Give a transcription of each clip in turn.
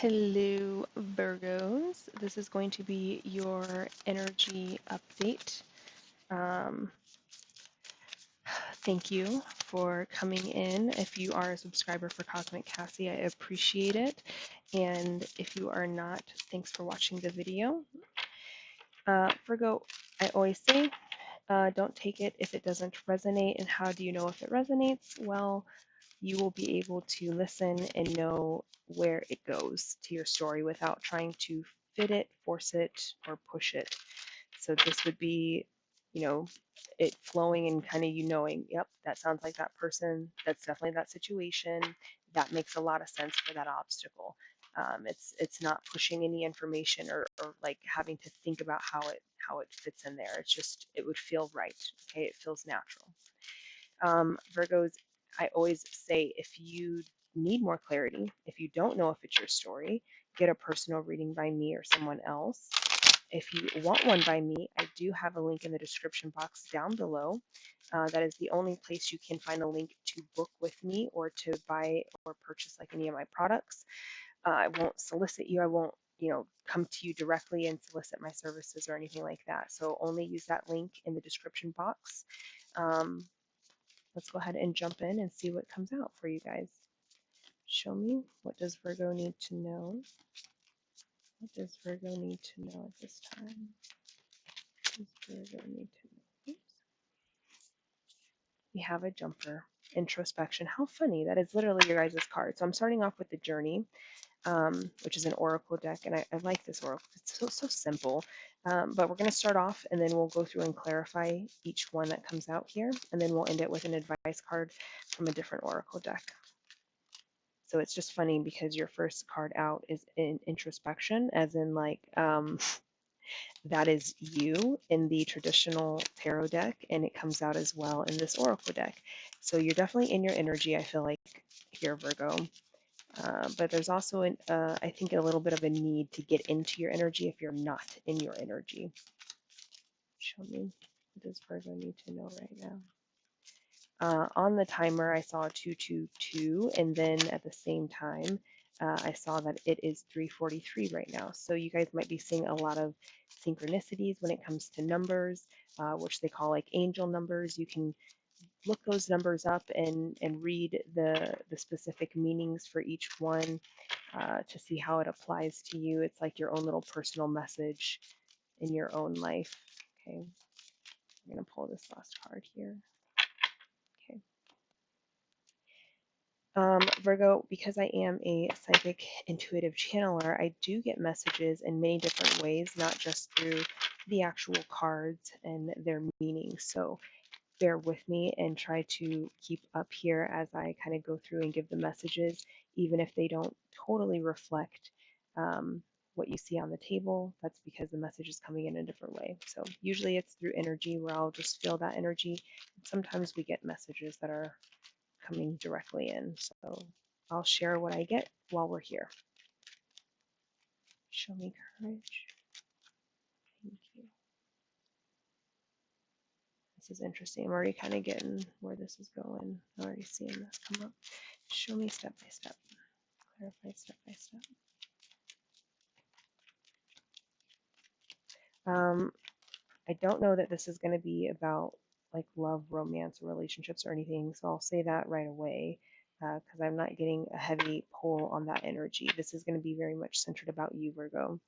Hello, Virgos. This is going to be your energy update. Um, Thank you for coming in. If you are a subscriber for Cosmic Cassie, I appreciate it. And if you are not, thanks for watching the video. Virgo, I always say, don't take it if it doesn't resonate. And how do you know if it resonates? Well, you will be able to listen and know where it goes to your story without trying to fit it, force it, or push it. So this would be, it flowing and kind of you knowing, yep, that sounds like that person. That's definitely that situation. That makes a lot of sense for that obstacle. It's not pushing any information or like having to think about how it fits in there. It's just it would feel right. Okay, it feels natural. Virgos, I always say if you need more clarity, if you don't know if it's your story, get a personal reading by me or someone else. If you want one by me, I do have a link in the description box down below. That is the only place you can find a link to book with me or to buy or purchase like any of my products. I won't solicit you. I won't, come to you directly and solicit my services or anything like that. So only use that link in the description box. Um, let's go ahead and jump in and see what comes out for you guys. Show me, what does Virgo need to know? What does Virgo need to know at this time? What does Virgo need to know? Oops. We have a jumper. Introspection. How funny. That is literally your guys' card. So I'm starting off with the Journey, which is an oracle deck, and I like this oracle. It's so simple. But we're going to start off, and then we'll go through and clarify each one that comes out here, and then we'll end it with an advice card from a different oracle deck. So it's just funny because your first card out is in introspection, as in like that is you in the traditional tarot deck, and it comes out as well in this oracle deck. So you're definitely in your energy, I feel like, here, Virgo. But there's also, I think, a little bit of a need to get into your energy if you're not in your energy. Show me, what does Virgo need to know right now? On the timer, I saw 222, and then at the same time, I saw that it is 3:43 right now. So you guys might be seeing a lot of synchronicities when it comes to numbers, which they call like angel numbers. You can look those numbers up and read the specific meanings for each one to see how it applies to you. It's like your own little personal message in your own life. Okay, I'm going to pull this last card here. Okay. Virgo, because I am a psychic intuitive channeler, I do get messages in many different ways, not just through the actual cards and their meanings. So bear with me and try to keep up here as I kind of go through and give the messages, even if they don't totally reflect what you see on the table. That's because the message is coming in a different way. So usually it's through energy where I'll just feel that energy. Sometimes we get messages that are coming directly in. So I'll share what I get while we're here. Show me courage. Thank you. This is interesting. I'm already kind of getting where this is going. I'm already seeing this come up. Show me step by step. Clarify step by step. I don't know that this is going to be about like love, romance, or relationships or anything. So I'll say that right away because I'm not getting a heavy pull on that energy. This is going to be very much centered about you, Virgo.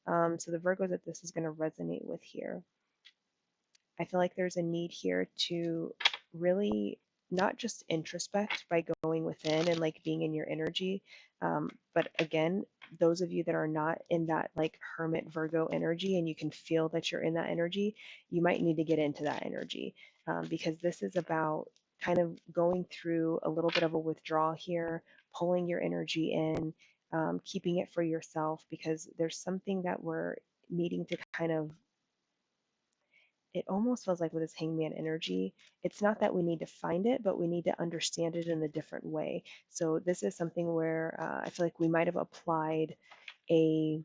So the Virgos that this is going to resonate with here. I feel like there's a need here to really not just introspect by going within and like being in your energy, but again, those of you that are not in that like hermit Virgo energy and you can feel that you're in that energy, you might need to get into that energy because this is about kind of going through a little bit of a withdrawal here, pulling your energy in, keeping it for yourself because there's something that we're needing to kind of it almost feels like with this hangman energy, it's not that we need to find it, but we need to understand it in a different way. So this is something where I feel like we might have applied a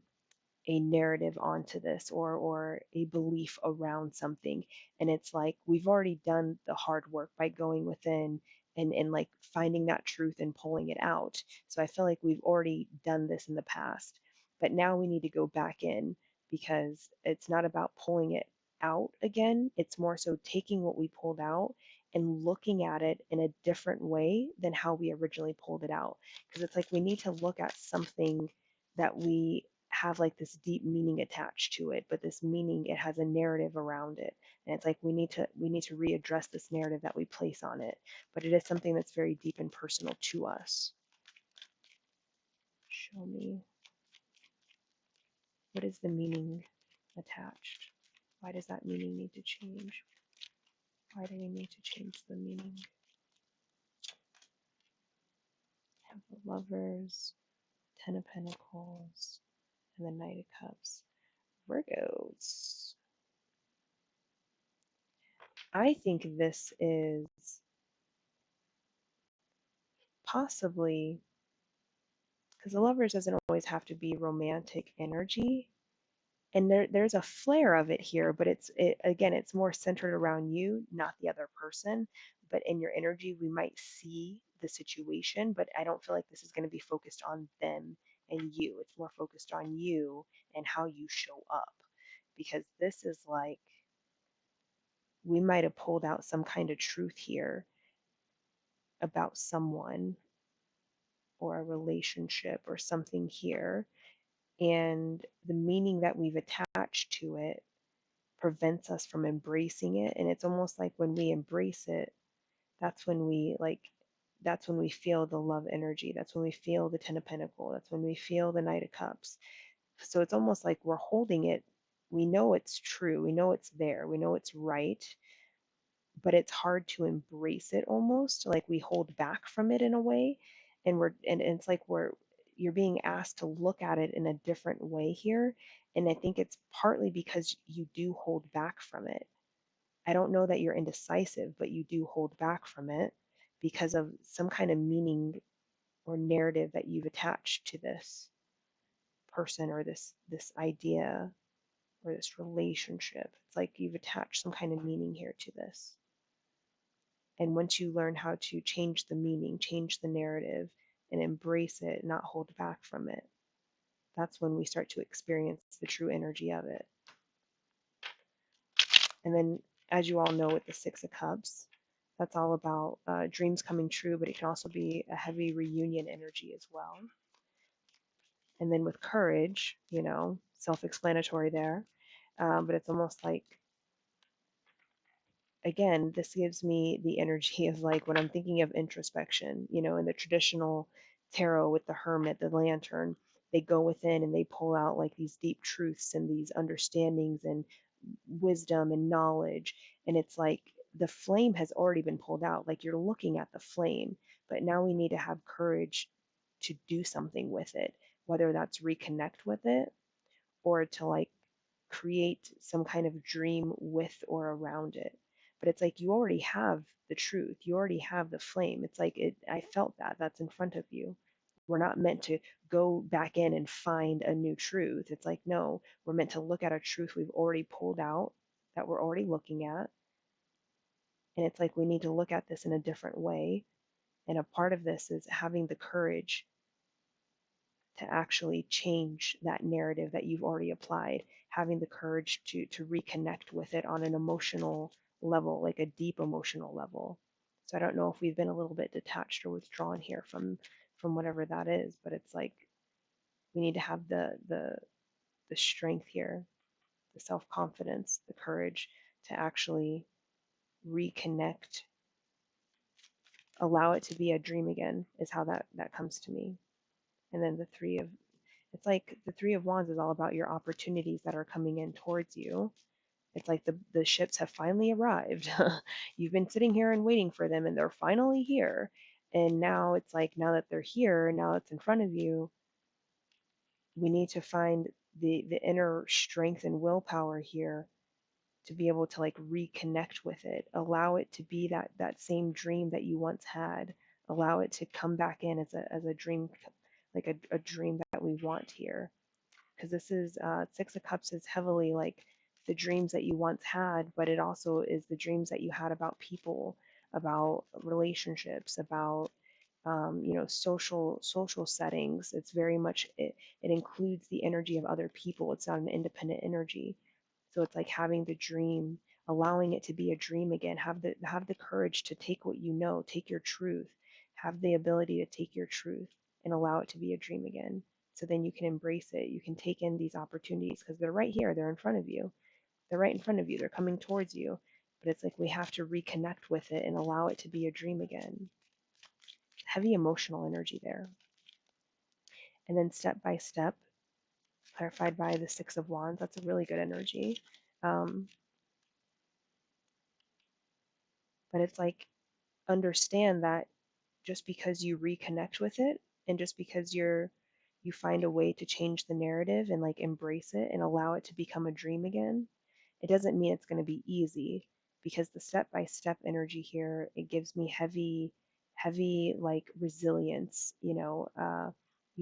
narrative onto this or a belief around something. And it's like we've already done the hard work by going within and like finding that truth and pulling it out. So I feel like we've already done this in the past, but now we need to go back in because it's not about pulling it out again. It's more so taking what we pulled out and looking at it in a different way than how we originally pulled it out. Because it's like we need to look at something that we have like this deep meaning attached to it, but this meaning, it has a narrative around it. And it's like we need to readdress this narrative that we place on it, but it is something that's very deep and personal to us. Show me, what is the meaning attached? Why does that meaning need to change? Why do we need to change the meaning? Have the Lovers, Ten of Pentacles, and the Knight of Cups. Virgos. I think this is possibly, because the Lovers doesn't always have to be romantic energy, and there's a flare of it here, but again, it's more centered around you, not the other person. But in your energy, we might see the situation, but I don't feel like this is going to be focused on them and you. It's more focused on you and how you show up, because this is like we might have pulled out some kind of truth here about someone or a relationship or something here, and the meaning that we've attached to it prevents us from embracing it. And it's almost like when we embrace it, that's when we like that's when we feel the love energy. That's when we feel the Ten of Pentacles. That's when we feel the Knight of Cups. So it's almost like we're holding it. We know it's true. We know it's there. We know it's right, but it's hard to embrace it, almost like we hold back from it in a way. And it's like you're being asked to look at it in a different way here. And I think it's partly because you do hold back from it. I don't know that you're indecisive, but you do hold back from it because of some kind of meaning or narrative that you've attached to this person or this idea or this relationship. It's like you've attached some kind of meaning here to this. And once you learn how to change the meaning, change the narrative, and embrace it, not hold back from it, that's when we start to experience the true energy of it. And then, as you all know, with the Six of Cups, that's all about dreams coming true, but it can also be a heavy reunion energy as well. And then with courage, self-explanatory there. But it's almost like, again, this gives me the energy of like when I'm thinking of introspection, in the traditional tarot with the hermit, the lantern, they go within and they pull out like these deep truths and these understandings and wisdom and knowledge. And it's like the flame has already been pulled out. Like you're looking at the flame, but now we need to have courage to do something with it, whether that's reconnect with it or to like create some kind of dream with or around it. But it's like you already have the truth, you already have the flame. It's like I felt that's in front of you. We're not meant to go back in and find a new truth. It's like, no, we're meant to look at a truth we've already pulled out, that we're already looking at. And it's like we need to look at this in a different way. And a part of this is having the courage to actually change that narrative that you've already applied, having the courage to reconnect with it on an emotional level, like a deep emotional level. So I don't know if we've been a little bit detached or withdrawn here from whatever that is, but it's like we need to have the strength here, the self-confidence, the courage to actually reconnect, allow it to be a dream again, is how that comes to me. And then it's like the Three of Wands is all about your opportunities that are coming in towards you. It's like the ships have finally arrived. You've been sitting here and waiting for them, and they're finally here. And now it's like, now that they're here, now it's in front of you, we need to find the inner strength and willpower here to be able to like reconnect with it, allow it to be that same dream that you once had, allow it to come back in as a dream, like a dream that we want here. Because this is Six of Cups is heavily like the dreams that you once had, but it also is the dreams that you had about people, about relationships, about social settings. It's very much it includes the energy of other people. It's not an independent energy. So it's like having the dream, allowing it to be a dream again. Have the courage to take what you know, take your truth, have the ability to take your truth and allow it to be a dream again. So then you can embrace it. You can take in these opportunities because they're right here. They're in front of you. They're right in front of you. They're coming towards you. But it's like we have to reconnect with it and allow it to be a dream again. Heavy emotional energy there. And then step by step, clarified by the Six of Wands. That's a really good energy. Um, but it's like understand that just because you reconnect with it and just because you find a way to change the narrative and like embrace it and allow it to become a dream again, it doesn't mean it's going to be easy because the step by step energy here, it gives me heavy like resilience, you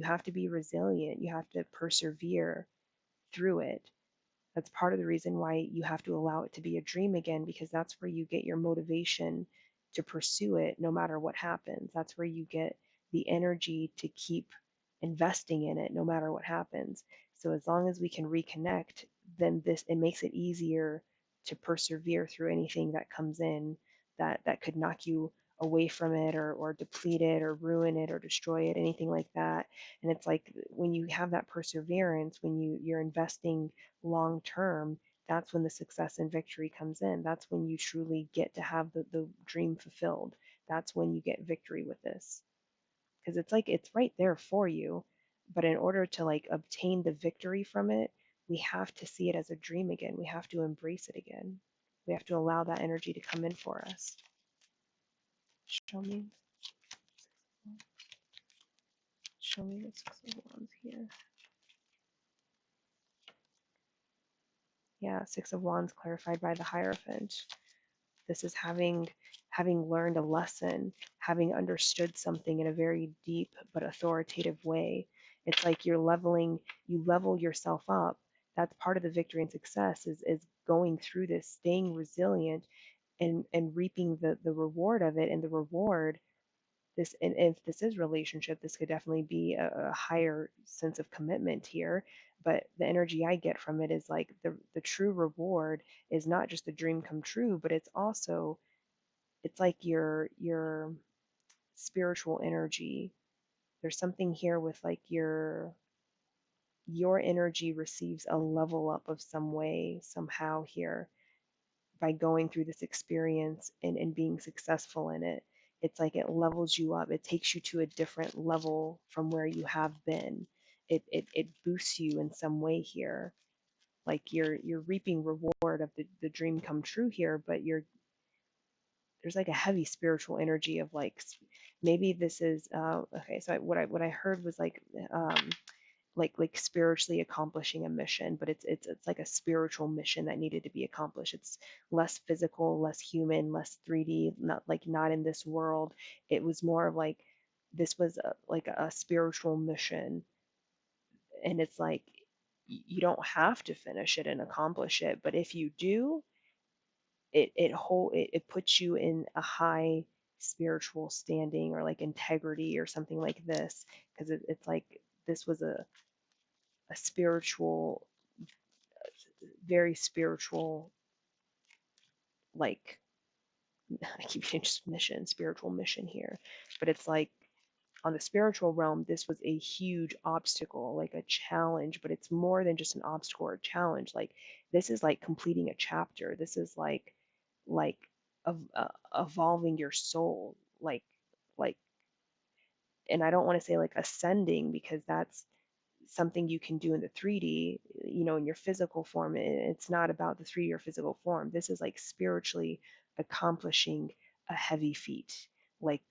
have to be resilient, you have to persevere through it. That's part of the reason why you have to allow it to be a dream again, because that's where you get your motivation to pursue it no matter what happens. That's where you get the energy to keep investing in it no matter what happens. So as long as we can reconnect, then this it makes it easier to persevere through anything that comes in that could knock you away from it or deplete it or ruin it or destroy it, anything like that. And it's like when you have that perseverance, when you're investing long term, that's when the success and victory comes in. That's when you truly get to have the dream fulfilled. That's when you get victory with this. Because it's like it's right there for you. But in order to like obtain the victory from it, we have to see it as a dream again. We have to embrace it again. We have to allow that energy to come in for us. Show me. Show me the Six of Wands here. Yeah, Six of Wands clarified by the Hierophant. This is having learned a lesson, having understood something in a very deep but authoritative way. It's like you level yourself up. That's part of the victory and success is going through this, staying resilient and reaping the reward of it. And the reward, this and if this is relationship, this could definitely be a higher sense of commitment here. But the energy I get from it is like the true reward is not just a dream come true, but it's also it's like your spiritual energy. There's something here with like your energy receives a level up of some way, somehow here by going through this experience and being successful in it. It's like it levels you up. It takes you to a different level from where you have been. It boosts you in some way here. Like you're reaping reward of the dream come true here, but there's like a heavy spiritual energy of like maybe this is okay. So what I heard was like spiritually accomplishing a mission, but it's like a spiritual mission that needed to be accomplished. It's less physical, less human, less 3D, not in this world. It was more of like this was like a spiritual mission, and it's like you don't have to finish it and accomplish it, but if you do, it puts you in a high spiritual standing or like integrity or something like this, because it's like this was a spiritual, very spiritual, like I keep saying just mission, spiritual mission here, but it's like on the spiritual realm, this was a huge obstacle, like a challenge, but it's more than just an obstacle or a challenge. Like this is like completing a chapter. This is like evolving your soul, like, and I don't want to say like ascending because that's something you can do in the 3D, in your physical form. It's not about the 3D or physical form. This is like spiritually accomplishing a heavy feat. Like,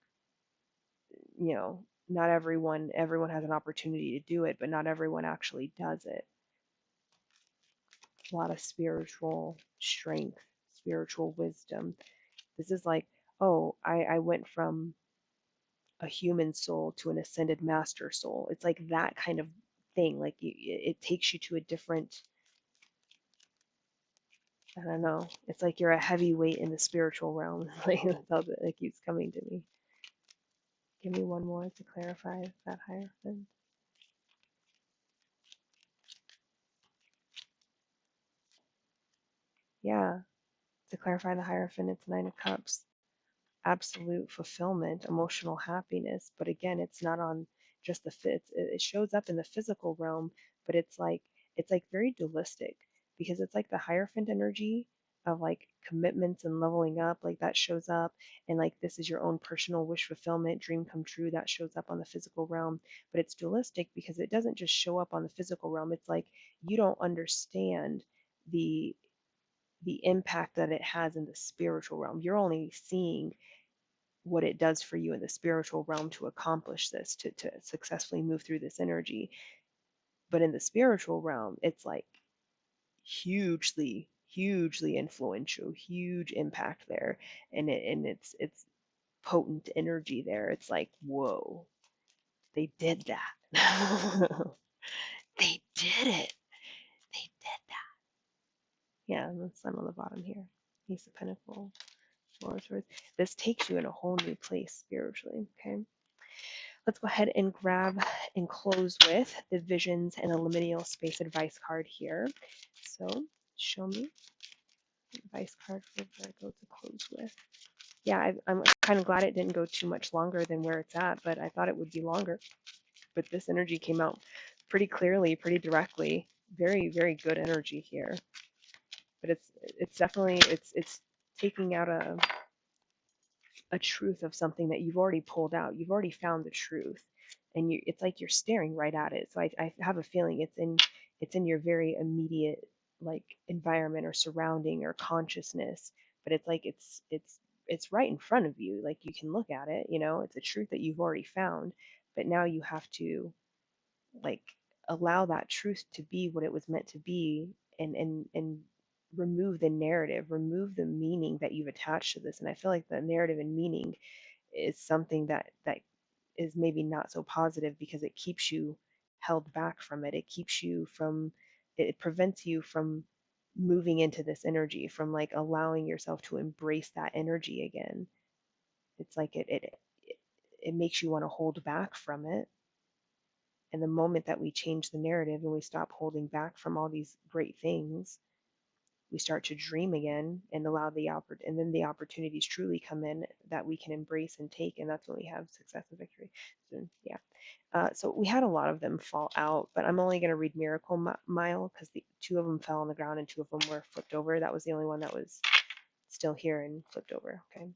not everyone has an opportunity to do it, but not everyone actually does it. A lot of spiritual strength, spiritual wisdom. This is like, oh, I went from a human soul to an ascended master soul. It's like that kind of thing. Like it takes you to a different I don't know. It's like you're a heavyweight in the spiritual realm. Like that's how it keeps coming to me. Give me one more to clarify that hierophant. Yeah, to clarify the hierophant, it's Nine of Cups. Absolute fulfillment, emotional happiness. But again, it's not on just the fit. It shows up in the physical realm, but it's like very dualistic because it's like the Hierophant energy of like commitments and leveling up, like that shows up, and like this is your own personal wish fulfillment, dream come true, that shows up on the physical realm. But it's dualistic because it doesn't just show up on the physical realm. It's like you don't understand the the impact that it has in the spiritual realm. You're only seeing what it does for you in the spiritual realm to accomplish this, to successfully move through this energy. But in the spiritual realm, it's like hugely influential, huge impact there. And it's potent energy there. It's like, whoa, they did that. They did it. They did that. Yeah, and the sun on the bottom here. Ace of Pentacles. This takes you in a whole new place spiritually. Okay. Let's go ahead and grab and close with the Visions and the Liminal Space advice card here. So show me the advice card for Virgo to close with. Yeah, I'm kind of glad it didn't go too much longer than where it's at, but I thought it would be longer. But this energy came out pretty clearly, pretty directly. Very, very good energy here. But it's definitely it's taking out a truth of something that you've already pulled out. You've already found the truth, and it's like you're staring right at it. So I have a feeling it's in your very immediate like environment or surrounding or consciousness, but it's like it's right in front of you. Like you can look at it. It's a truth that you've already found, but now you have to like allow that truth to be what it was meant to be, and remove the narrative, remove the meaning that you've attached to this. And I feel like the narrative and meaning is something that is maybe not so positive because it keeps you held back from it. It prevents you from moving into this energy, from like allowing yourself to embrace that energy again. It's like it makes you want to hold back from it. And the moment that we change the narrative and we stop holding back from all these great things, we start to dream again and allow and then the opportunities truly come in that we can embrace and take, and that's when we have success and victory. So yeah, so we had a lot of them fall out, but I'm only going to read Miracle Mile because the two of them fell on the ground and two of them were flipped over. That was the only one that was still here and flipped over. Okay,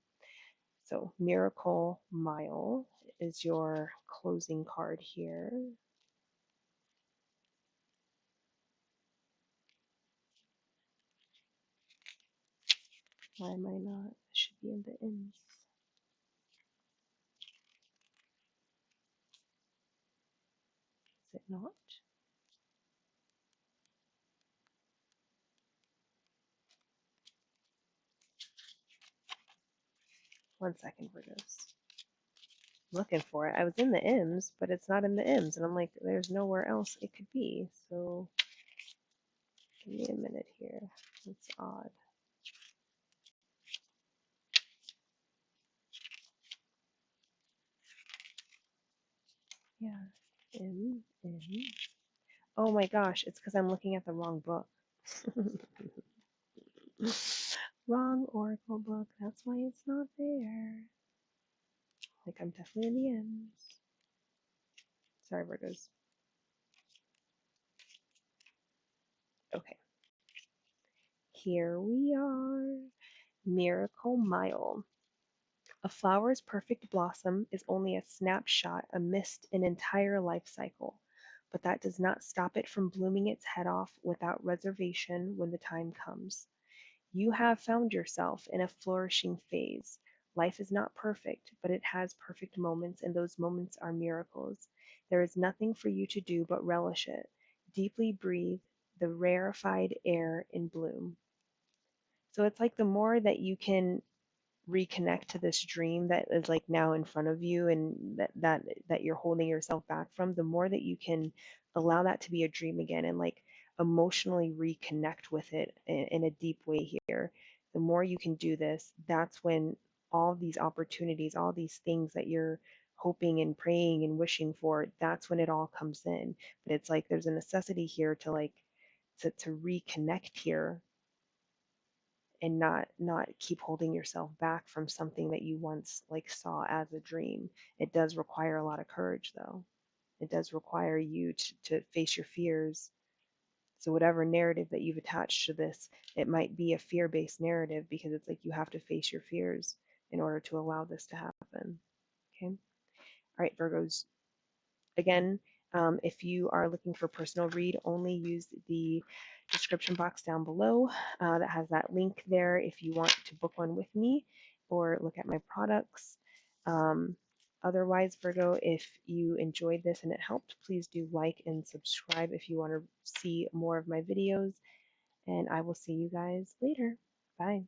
so Miracle Mile is your closing card here. Why am I not? It should be in the ends. Is it not? One second, Virgos. Looking for it. I was in the M's, but it's not in the M's. And I'm like, there's nowhere else it could be. So give me a minute here. It's odd. Yeah. M, M. Oh my gosh, it's because I'm looking at the wrong book. Wrong Oracle book. That's why it's not there. Like, I'm definitely in the M's. Sorry, Virgos. Okay. Here we are. Miracle Mile. A flower's perfect blossom is only a snapshot amidst an entire life cycle, but that does not stop it from blooming its head off without reservation when the time comes. You have found yourself in a flourishing phase. Life is not perfect, but it has perfect moments, and those moments are miracles. There is nothing for you to do but relish it. Deeply breathe the rarefied air in bloom. So it's like the more that you can reconnect to this dream that is like now in front of you, and that you're holding yourself back from, the more that you can allow that to be a dream again, and like emotionally reconnect with it in a deep way here. The more you can do this, that's when all these opportunities, all these things that you're hoping and praying and wishing for, that's when it all comes in. But it's like there's a necessity here to like to reconnect here and not keep holding yourself back from something that you once like saw as a dream. It does require a lot of courage though. It does require you to face your fears. So whatever narrative that you've attached to this, it might be a fear-based narrative because it's like you have to face your fears in order to allow this to happen. Okay. All right, Virgos. Again, if you are looking for personal read, only use the description box down below that has that link there if you want to book one with me or look at my products. Um, Otherwise, Virgo, if you enjoyed this and it helped, please do like and subscribe if you want to see more of my videos. And I will see you guys later. Bye.